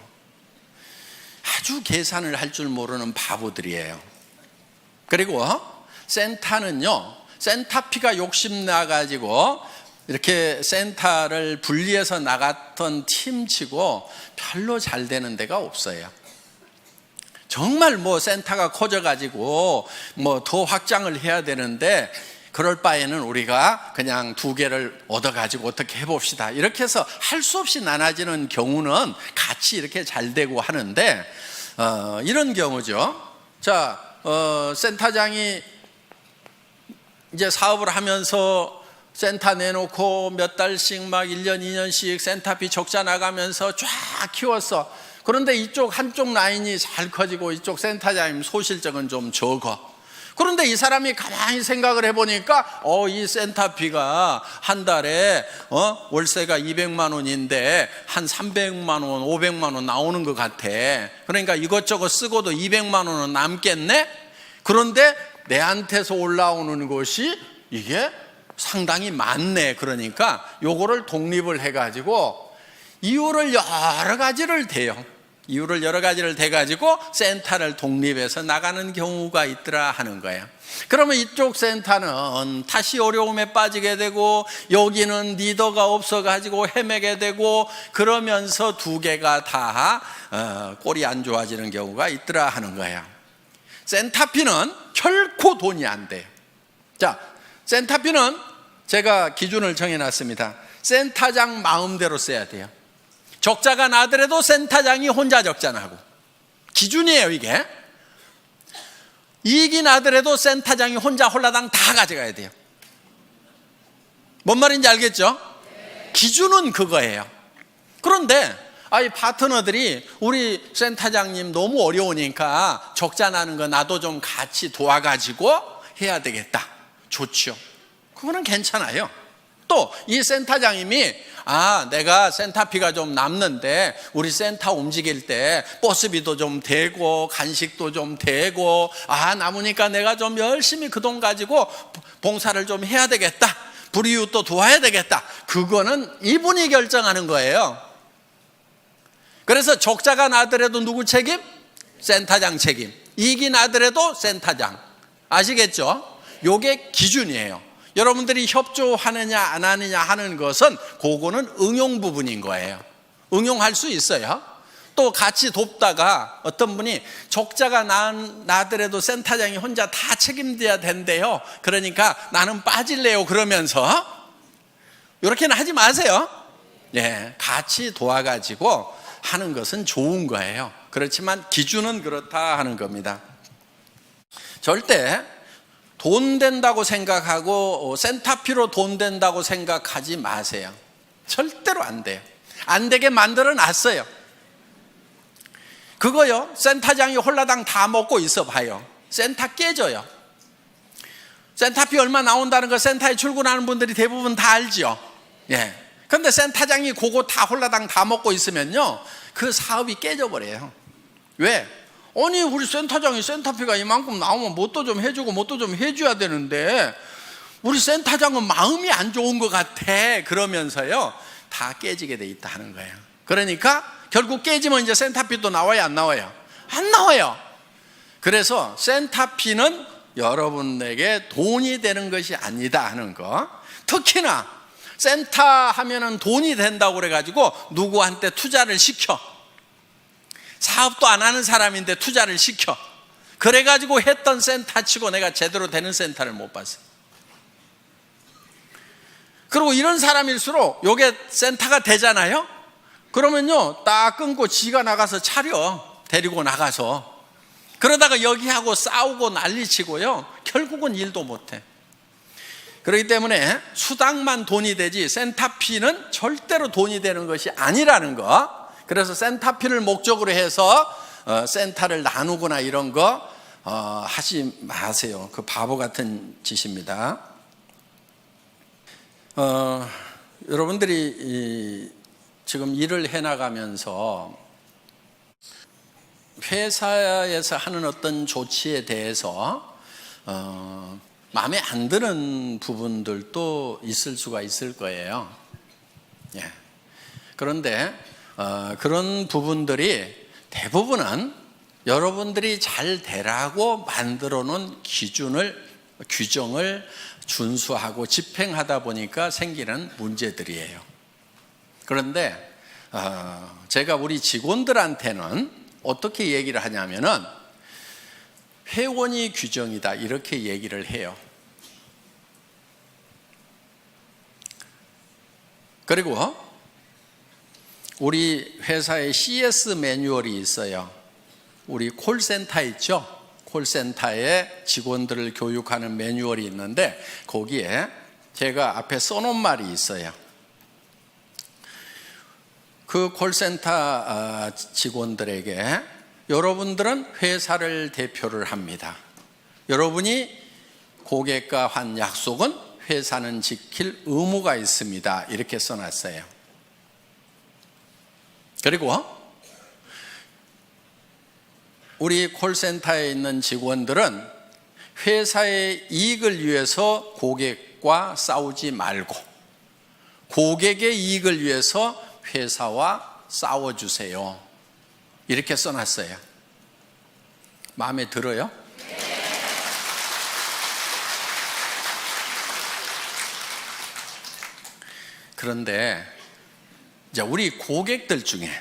S1: 아주 계산을 할 줄 모르는 바보들이에요. 그리고 센터는요, 센터피가 욕심나가지고 이렇게 센터를 분리해서 나갔던 팀치고 별로 잘 되는 데가 없어요. 정말 뭐 센터가 커져가지고 뭐 더 확장을 해야 되는데, 그럴 바에는 우리가 그냥 2개를 얻어가지고 어떻게 해봅시다, 이렇게 해서 할 수 없이 나눠지는 경우는 같이 이렇게 잘 되고 하는데, 이런 경우죠. 자, 센터장이 이제 사업을 하면서 센터 내놓고 몇 달씩 막 1년, 2년씩 센터비 적자 나가면서 쫙 키웠어. 그런데 이쪽 한쪽 라인이 잘 커지고 이쪽 센터장님 소실적은 좀 적어. 그런데 이 사람이 가만히 생각을 해보니까 이 센터비가 한 달에 월세가 200만 원인데 한 300만 원, 500만 원 나오는 것 같아. 그러니까 이것저것 쓰고도 200만 원은 남겠네? 그런데 내한테서 올라오는 것이 이게 상당히 많네. 그러니까 요거를 독립을 해가지고 이유를 여러 가지를 대요. 이유를 여러 가지를 대가지고 센터를 독립해서 나가는 경우가 있더라 하는 거예요. 그러면 이쪽 센터는 다시 어려움에 빠지게 되고, 여기는 리더가 없어가지고 헤매게 되고, 그러면서 2개가 다 꼴이 안 좋아지는 경우가 있더라 하는 거예요. 센터피는 결코 돈이 안 돼요. 자, 센터피는 제가 기준을 정해놨습니다. 센터장 마음대로 써야 돼요. 적자가 나더라도 센터장이 혼자 적자 나고, 기준이에요 이게. 이익이 나더라도 센터장이 혼자 홀라당 다 가져가야 돼요. 뭔 말인지 알겠죠? 기준은 그거예요. 그런데 이 파트너들이 우리 센터장님 너무 어려우니까 적자 나는 거 나도 좀 같이 도와가지고 해야 되겠다. 좋죠. 그거는 괜찮아요. 또 이 센터장님이 내가 센터비가 좀 남는데 우리 센터 움직일 때 버스비도 좀 되고 간식도 좀 되고 남으니까 내가 좀 열심히 그 돈 가지고 봉사를 좀 해야 되겠다, 불이웃도 도와야 되겠다. 그거는 이분이 결정하는 거예요. 그래서 적자가 나더라도 누구 책임? 센터장 책임. 이익이 나더라도 센터장. 아시겠죠? 요게 기준이에요. 여러분들이 협조하느냐 안 하느냐 하는 것은 그거는 응용 부분인 거예요. 응용할 수 있어요. 또 같이 돕다가 어떤 분이 적자가 나더라도 센터장이 혼자 다 책임져야 된대요. 그러니까 나는 빠질래요. 그러면서 이렇게는 하지 마세요. 같이 도와가지고 하는 것은 좋은 거예요. 그렇지만 기준은 그렇다 하는 겁니다. 절대 돈 된다고 생각하고 센터피로 돈 된다고 생각하지 마세요. 절대로 안 돼요. 안 되게 만들어 놨어요. 그거요, 센터장이 홀라당 다 먹고 있어 봐요. 센터 깨져요. 센터피 얼마 나온다는 거 센터에 출근하는 분들이 대부분 다 알죠. 예. 근데 센터장이 그거 다 홀라당 다 먹고 있으면요, 그 사업이 깨져버려요. 왜? 아니, 우리 센터장이 센터피가 이만큼 나오면 뭣도 좀 해주고 뭣도 좀 해줘야 되는데 우리 센터장은 마음이 안 좋은 것 같아. 그러면서요, 다 깨지게 돼 있다 하는 거예요. 그러니까 결국 깨지면 이제 센터피도 나와요, 안 나와요? 안 나와요. 그래서 센터피는 여러분에게 돈이 되는 것이 아니다 하는 거. 특히나 센터 하면은 돈이 된다고 그래가지고 누구한테 투자를 시켜. 사업도 안 하는 사람인데 투자를 시켜. 그래가지고 했던 센터 치고 내가 제대로 되는 센터를 못 봤어요. 그리고 이런 사람일수록 요게 센터가 되잖아요. 그러면요, 딱 끊고 지가 나가서 차려. 데리고 나가서. 그러다가 여기하고 싸우고 난리치고요, 결국은 일도 못해. 그렇기 때문에 수당만 돈이 되지 센터피는 절대로 돈이 되는 것이 아니라는 거. 그래서 센터피를 목적으로 해서 센터를 나누거나 이런 거 하지 마세요. 그 바보 같은 짓입니다. 여러분들이 지금 일을 해나가면서 회사에서 하는 어떤 조치에 대해서 마음에 안 드는 부분들도 있을 수가 있을 거예요. 예. 그런데 그런 부분들이 대부분은 여러분들이 잘 되라고 만들어 놓은 규정을 준수하고 집행하다 보니까 생기는 문제들이에요. 그런데 제가 우리 직원들한테는 어떻게 얘기를 하냐면은 회원이 규정이다 이렇게 얘기를 해요. 그리고 우리 회사에 CS 매뉴얼이 있어요. 우리 콜센터 있죠? 콜센터에 직원들을 교육하는 매뉴얼이 있는데 거기에 제가 앞에 써놓은 말이 있어요. 그 콜센터 직원들에게 여러분들은 회사를 대표를 합니다. 여러분이 고객과 한 약속은 회사는 지킬 의무가 있습니다. 이렇게 써놨어요. 그리고 우리 콜센터에 있는 직원들은 회사의 이익을 위해서 고객과 싸우지 말고 고객의 이익을 위해서 회사와 싸워주세요. 이렇게 써놨어요. 마음에 들어요? 그런데 이제 우리 고객들 중에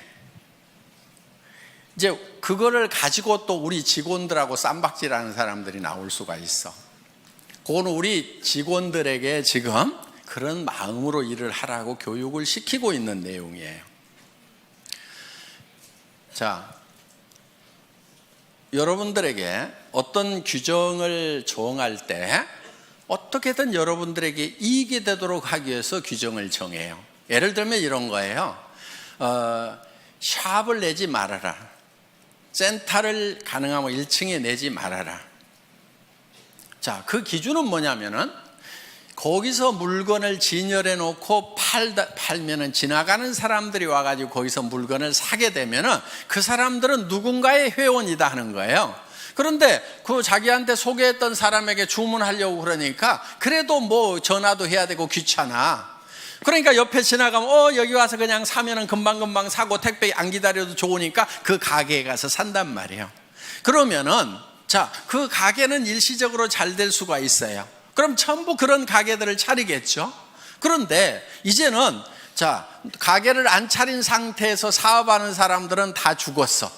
S1: 이제 그거를 가지고 또 우리 직원들하고 쌈박질하는 사람들이 나올 수가 있어. 그거는 우리 직원들에게 지금 그런 마음으로 일을 하라고 교육을 시키고 있는 내용이에요. 자, 여러분들에게 어떤 규정을 정할 때 어떻게든 여러분들에게 이익이 되도록 하기 위해서 규정을 정해요. 예를 들면 이런 거예요. 샵을 내지 말아라. 센터를 가능하면 1층에 내지 말아라. 자, 그 기준은 뭐냐면은 거기서 물건을 진열해 놓고 팔면은 지나가는 사람들이 와가지고 거기서 물건을 사게 되면은 그 사람들은 누군가의 회원이다 하는 거예요. 그런데 그 자기한테 소개했던 사람에게 주문하려고 그러니까 그래도 뭐 전화도 해야 되고 귀찮아. 그러니까 옆에 지나가면 여기 와서 그냥 사면은 금방금방 사고 택배 안 기다려도 좋으니까 그 가게에 가서 산단 말이에요. 그러면은 자, 그 가게는 일시적으로 잘 될 수가 있어요. 그럼 전부 그런 가게들을 차리겠죠. 그런데 이제는 자, 가게를 안 차린 상태에서 사업하는 사람들은 다 죽었어.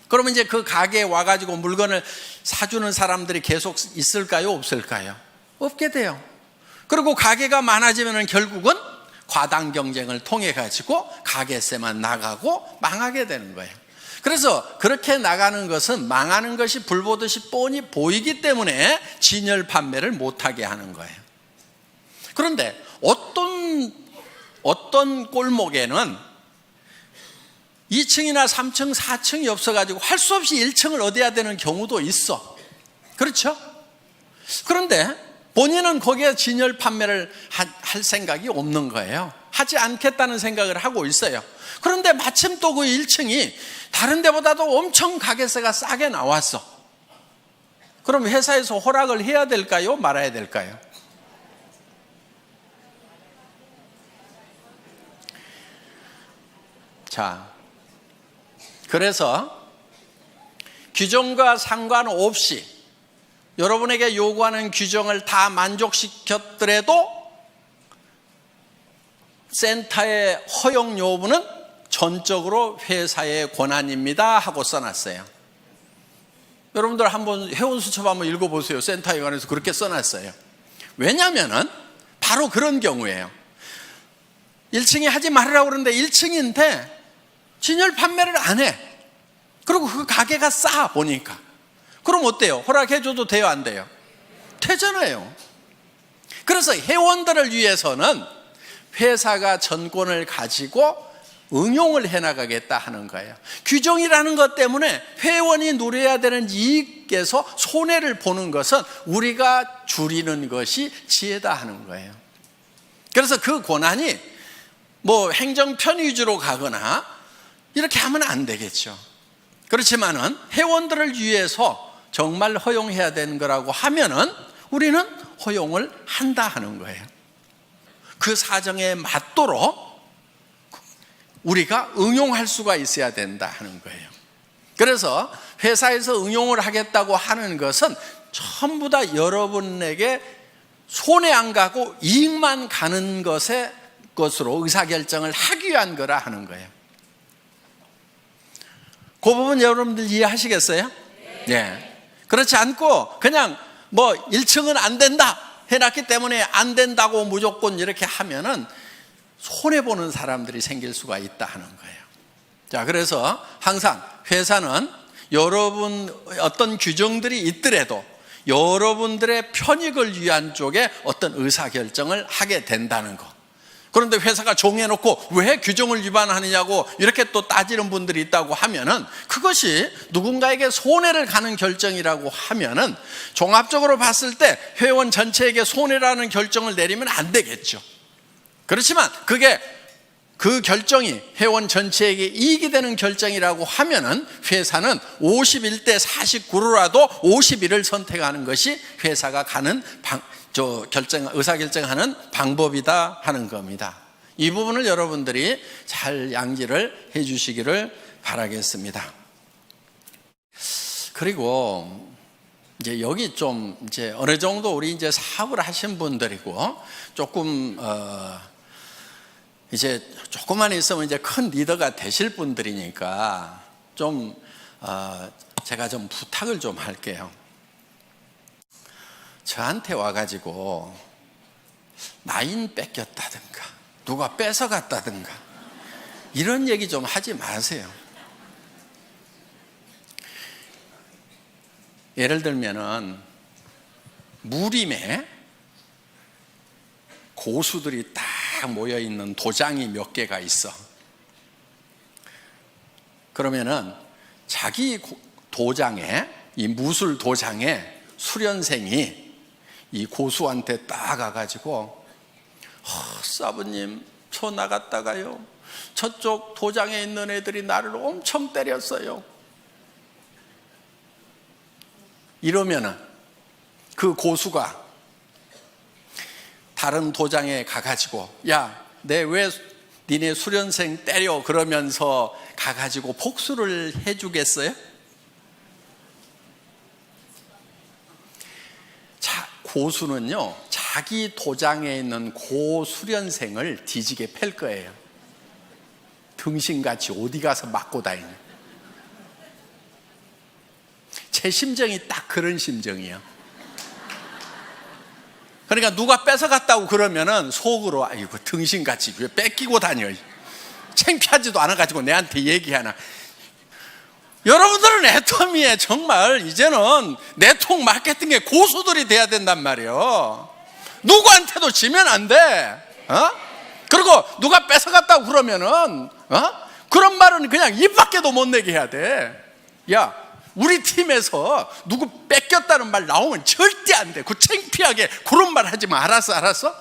S1: 그러면 이제 그 가게에 와가지고 물건을 사주는 사람들이 계속 있을까요? 없을까요? 없게 돼요. 그리고 가게가 많아지면 결국은 과당 경쟁을 통해 가지고 가게세만 나가고 망하게 되는 거예요. 그래서 그렇게 나가는 것은 망하는 것이 불보듯이 뻔히 보이기 때문에 진열 판매를 못하게 하는 거예요. 그런데 어떤 골목에는 2층이나 3층, 4층이 없어가지고 할 수 없이 1층을 얻어야 되는 경우도 있어. 그렇죠? 그런데 본인은 거기에 진열 판매를 할 생각이 없는 거예요. 하지 않겠다는 생각을 하고 있어요. 그런데 마침 또 그 1층이 다른 데보다도 엄청 가게세가 싸게 나왔어. 그럼 회사에서 허락을 해야 될까요? 말아야 될까요? 자, 그래서 규정과 상관없이 여러분에게 요구하는 규정을 다 만족시켰더라도 센터의 허용 여부는 전적으로 회사의 권한입니다 하고 써놨어요. 여러분들 한번 회원수첩 한번 읽어보세요. 센터에 관해서 그렇게 써놨어요. 왜냐하면 바로 그런 경우예요. 1층이 하지 말으라고 그러는데 1층인데 진열 판매를 안 해. 그리고 그 가게가 싸 보니까. 그럼 어때요? 허락해줘도 돼요? 안 돼요? 되잖아요. 그래서 회원들을 위해서는 회사가 전권을 가지고 응용을 해나가겠다 하는 거예요. 규정이라는 것 때문에 회원이 누려야 되는 이익에서 손해를 보는 것은 우리가 줄이는 것이 지혜다 하는 거예요. 그래서 그 권한이 뭐 행정편 위주로 가거나 이렇게 하면 안 되겠죠. 그렇지만은 회원들을 위해서 정말 허용해야 되는 거라고 하면은 우리는 허용을 한다 하는 거예요. 그 사정에 맞도록 우리가 응용할 수가 있어야 된다 하는 거예요. 그래서 회사에서 응용을 하겠다고 하는 것은 전부 다 여러분에게 손해 안 가고 이익만 가는 것으로 의사결정을 하기 위한 거라 하는 거예요. 그 부분 여러분들 이해하시겠어요? 네. 그렇지 않고 그냥 뭐 1층은 안 된다 해놨기 때문에 안 된다고 무조건 이렇게 하면은 손해보는 사람들이 생길 수가 있다 하는 거예요. 자, 그래서 항상 회사는 여러분 어떤 규정들이 있더라도 여러분들의 편익을 위한 쪽에 어떤 의사결정을 하게 된다는 거. 그런데 회사가 정해놓고 왜 규정을 위반하느냐고 이렇게 또 따지는 분들이 있다고 하면은 그것이 누군가에게 손해를 가는 결정이라고 하면은 종합적으로 봤을 때 회원 전체에게 손해라는 결정을 내리면 안 되겠죠. 그렇지만 그게 그 결정이 회원 전체에게 이익이 되는 결정이라고 하면은 회사는 51대 49로라도 51을 선택하는 것이 회사가 가는 의사결정하는 방법이다 하는 겁니다. 이 부분을 여러분들이 잘 양지를 해 주시기를 바라겠습니다. 그리고 이제 여기 좀 이제 어느 정도 우리 이제 사업을 하신 분들이고 조금 이제 조금만 있으면 이제 큰 리더가 되실 분들이니까 좀 제가 좀 부탁을 좀 할게요. 저한테 와가지고 나인 뺏겼다든가 누가 뺏어갔다든가 이런 얘기 좀 하지 마세요. 예를 들면은 무림에 고수들이 딱 모여있는 도장이 몇 개가 있어. 그러면은 자기 도장에, 이 무술 도장에 수련생이 이 고수한테 딱 가가지고 사부님 저 나갔다가요 저쪽 도장에 있는 애들이 나를 엄청 때렸어요. 이러면은 그 고수가 다른 도장에 가가지고 야, 내 왜 니네 수련생 때려 그러면서 가가지고 복수를 해주겠어요? 고수는요 자기 도장에 있는 고수련생을 뒤지게 팰 거예요. 등신같이 어디 가서 맞고 다니는. 제 심정이 딱 그런 심정이에요. 그러니까 누가 뺏어갔다고 그러면은 속으로 아이고 등신같이 왜 뺏기고 다녀, 창피하지도 않아가지고 내한테 얘기하나. 여러분들은 애터미에 정말 이제는 네트워크 마케팅의 고수들이 돼야 된단 말이에요. 누구한테도 지면 안 돼. 그리고 누가 뺏어갔다고 그러면은 그런 말은 그냥 입 밖에도 못 내게 해야 돼. 야, 우리 팀에서 누구 뺏겼다는 말 나오면 절대 안 돼. 그 창피하게 그런 말 하지 마. 알았어?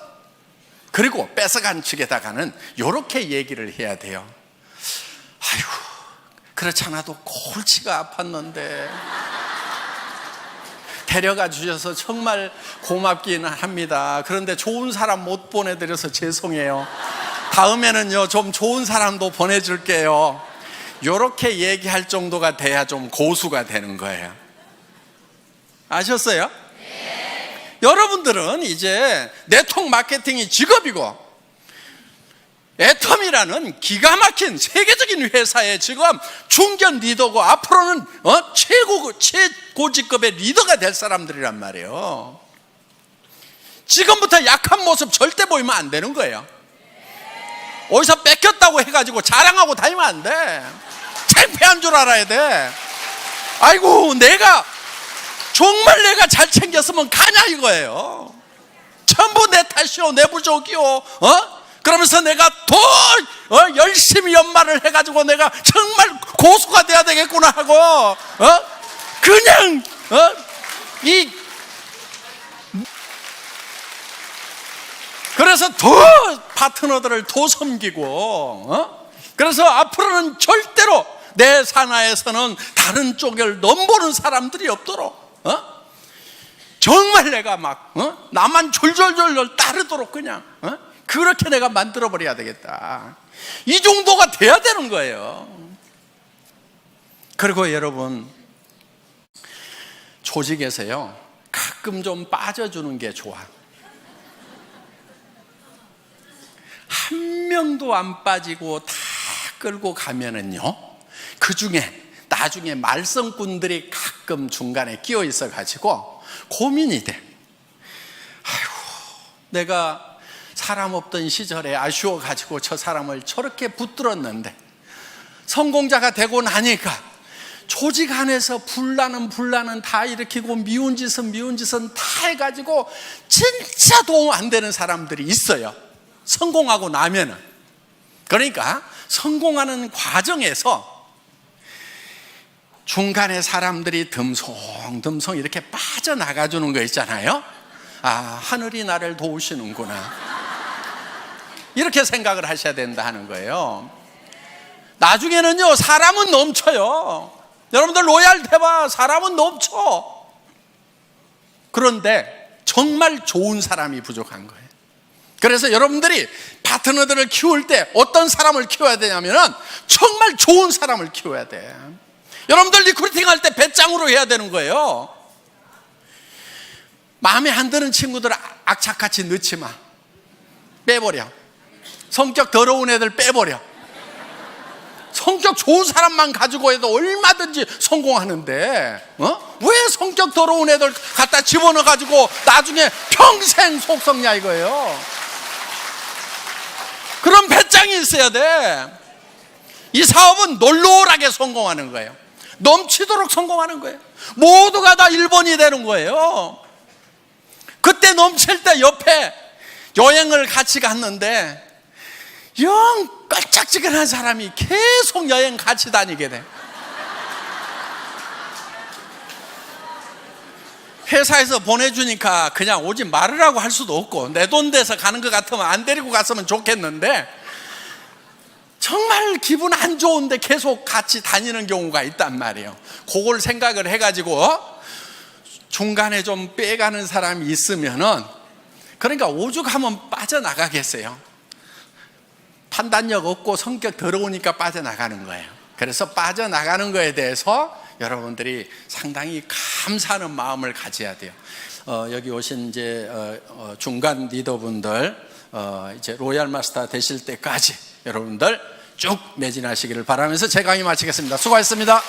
S1: 그리고 뺏어간 측에다가는 이렇게 얘기를 해야 돼요. 아이고, 그렇지 않아도 골치가 아팠는데 데려가 주셔서 정말 고맙기는 합니다. 그런데 좋은 사람 못 보내드려서 죄송해요. 다음에는요 좀 좋은 사람도 보내줄게요. 이렇게 얘기할 정도가 돼야 좀 고수가 되는 거예요. 아셨어요? 네. 여러분들은 이제 네트워크 마케팅이 직업이고 애텀이라는 기가 막힌 세계적인 회사의 지금 중견 리더고 앞으로는 최고직급의 리더가 될 사람들이란 말이에요. 지금부터 약한 모습 절대 보이면 안 되는 거예요. 어디서 뺏겼다고 해가지고 자랑하고 다니면 안 돼. 창피한 줄 알아야 돼. 아이고, 정말 내가 잘 챙겼으면 가냐 이거예요. 전부 내 탓이요, 내 부족이요. 그러면서 내가 더 열심히 연말을 해가지고 내가 정말 고수가 돼야 되겠구나 하고 그냥 그래서 더 파트너들을 더 섬기고 그래서 앞으로는 절대로 내 산하에서는 다른 쪽을 넘보는 사람들이 없도록 정말 내가 막 나만 졸졸졸 따르도록 그냥 그렇게 내가 만들어버려야 되겠다. 이 정도가 돼야 되는 거예요. 그리고 여러분, 조직에서요 가끔 좀 빠져주는 게 좋아. 한 명도 안 빠지고 다 끌고 가면은요, 그 중에 나중에 말썽꾼들이 가끔 중간에 끼어 있어가지고 고민이 돼. 아이고, 내가 사람 없던 시절에 아쉬워가지고 저 사람을 저렇게 붙들었는데 성공자가 되고 나니까 조직 안에서 분란은 다 일으키고 미운 짓은 다 해가지고 진짜 도움 안 되는 사람들이 있어요. 성공하고 나면은. 그러니까 성공하는 과정에서 중간에 사람들이 듬성듬성 이렇게 빠져나가 주는 거 있잖아요. 아, 하늘이 나를 도우시는구나, 이렇게 생각을 하셔야 된다 하는 거예요. 나중에는요 사람은 넘쳐요. 여러분들 로얄 대봐, 사람은 넘쳐. 그런데 정말 좋은 사람이 부족한 거예요. 그래서 여러분들이 파트너들을 키울 때 어떤 사람을 키워야 되냐면은 정말 좋은 사람을 키워야 돼. 여러분들 리크루팅 할 때 배짱으로 해야 되는 거예요. 마음에 안 드는 친구들 악착같이 넣지 마. 빼버려. 성격 더러운 애들 빼버려. 성격 좋은 사람만 가지고 해도 얼마든지 성공하는데 왜 성격 더러운 애들 갖다 집어넣어 가지고 나중에 평생 속썩냐 이거예요. 그런 배짱이 있어야 돼. 이 사업은 널널하게 성공하는 거예요. 넘치도록 성공하는 거예요. 모두가 다 1번이 되는 거예요. 그때 넘칠 때 옆에 여행을 같이 갔는데 영 깔짝지근한 사람이 계속 여행 같이 다니게 돼. 회사에서 보내주니까 그냥 오지 말으라고 할 수도 없고 내 돈 돼서 가는 것 같으면 안 데리고 갔으면 좋겠는데 정말 기분 안 좋은데 계속 같이 다니는 경우가 있단 말이에요. 그걸 생각을 해가지고 중간에 좀 빼가는 사람이 있으면은, 그러니까 오죽하면 빠져나가겠어요. 판단력 없고 성격 더러우니까 빠져나가는 거예요. 그래서 빠져나가는 거에 대해서 여러분들이 상당히 감사하는 마음을 가져야 돼요. 여기 오신 이제 중간 리더분들 이제 로얄 마스터 되실 때까지 여러분들 쭉 매진하시기를 바라면서 제 강의 마치겠습니다. 수고하셨습니다.